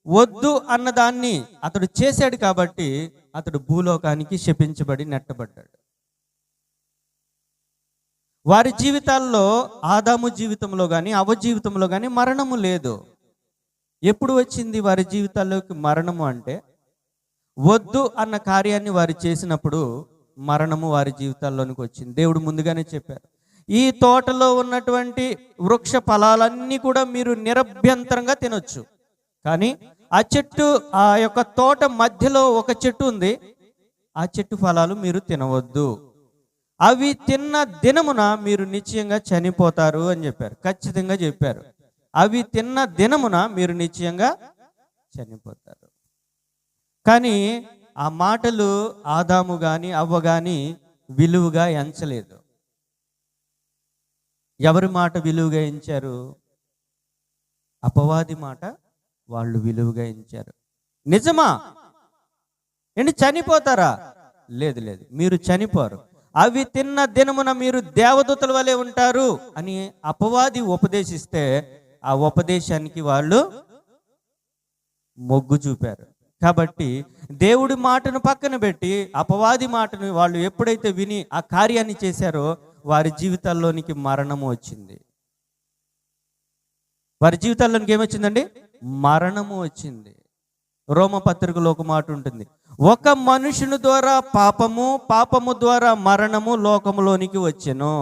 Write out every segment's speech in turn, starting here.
వద్దు అన్నదాన్ని అతడు చేశాడు కాబట్టి అతడు భూలోకానికి శపించబడి నెట్టబడ్డాడు. వారి జీవితాల్లో, ఆదాము జీవితంలో కానీ అవ్వ జీవితంలో కానీ మరణము లేదు. ఎప్పుడు వచ్చింది వారి జీవితాల్లోకి మరణము అంటే, వద్దు అన్న కార్యాన్ని వారు చేసినప్పుడు మరణము వారి జీవితాల్లోనికి వచ్చింది. దేవుడు ముందుగానే చెప్పారు, ఈ తోటలో ఉన్నటువంటి వృక్ష ఫలాలన్నీ కూడా మీరు నిరభ్యంతరంగా తినొచ్చు, కానీ ఆ యొక్క తోట మధ్యలో ఒక చెట్టు ఉంది, ఆ చెట్టు ఫలాలు మీరు తినవద్దు, అవి తిన్న దినమున మీరు నిశ్చయంగా చనిపోతారు అని చెప్పారు. ఖచ్చితంగా చెప్పారు, అవి తిన్న దినమున మీరు నిశ్చయంగా చనిపోతారు. కానీ ఆ మాటలు ఆదాము గాని అవ్వ గాని విలువగా ఎంచలేదు. ఎవరి మాట విలువగా ఎంచారు? అపవాది మాట వాళ్ళు విలువగా ఎంచారు. నిజమా? ఏంటి, చనిపోతారా? లేదు లేదు, మీరు చనిపోరు, అవి తిన్న దినమున మీరు దేవదూతల వలె ఉంటారు అని అపవాది ఉపదేశిస్తే ఆ ఉపదేశానికి వాళ్ళు మొగ్గు చూపారు. కాబట్టి దేవుడి మాటను పక్కన పెట్టి అపవాది మాటను వాళ్ళు ఎప్పుడైతే విని ఆ కార్యాన్ని చేశారో వారి జీవితాల్లోనికి మరణము వచ్చింది. వారి జీవితాల్లోనికి ఏమొచ్చిందండి? మరణము వచ్చింది. రోమపత్రికలో ఒక మాట ఉంటుంది, ఒక మనుషుని ద్వారా పాపము, పాపము ద్వారా మరణము లోకములోనికి వచ్చెను.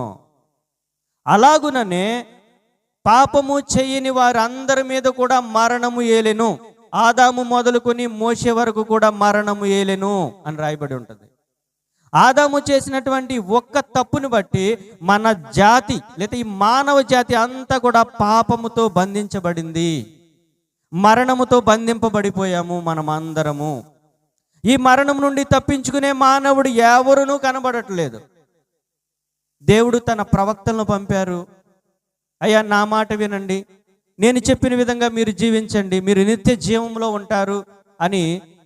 అలాగుననే పాపము చేయని వారందరి మీద కూడా మరణము ఏలెను. ఆదాము మొదలుకొని మోషే వరకు కూడా మరణము ఏలెను అని రాయబడి ఉంటుంది. ఆదాము చేసినటువంటి ఒక్క తప్పుని బట్టి మన జాతి లేదా ఈ మానవ జాతి అంతా కూడా పాపముతో బంధించబడింది, మరణముతో బంధింపబడిపోయాము మనమందరము. ఈ మరణం నుండి తప్పించుకునే మానవుడు ఎవరునూ కనబడట్లేదు. దేవుడు తన ప్రవక్తలను పంపారు, అయ్యా నా మాట వినండి, నేను చెప్పిన విధంగా మీరు జీవించండి, మీరు నిత్య జీవంలో ఉంటారు అని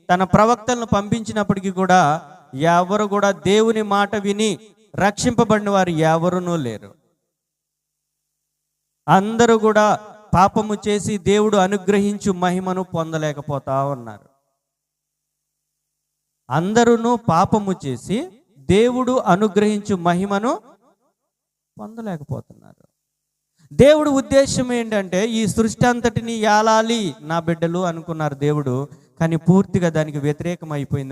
తన ప్రవక్తలను పంపించినప్పటికీ కూడా ఎవరు కూడా దేవుని మాట విని రక్షింపబడిన వారు ఎవరునూ లేరు. అందరూ కూడా పాపము చేసి దేవుడు అనుగ్రహించు మహిమను పొందలేకపోతా ఉన్నారు. అందరూ పాపము చేసి దేవుడు అనుగ్రహించు మహిమను పొందలేకపోతున్నారు. దేవుడు ఉద్దేశం ఏంటంటే ఈ సృష్టి అంతటిని ఏలాలి నా బిడ్డలు అనుకున్నారు దేవుడు, కానీ పూర్తిగా దానికి వ్యతిరేకం అయిపోయింది.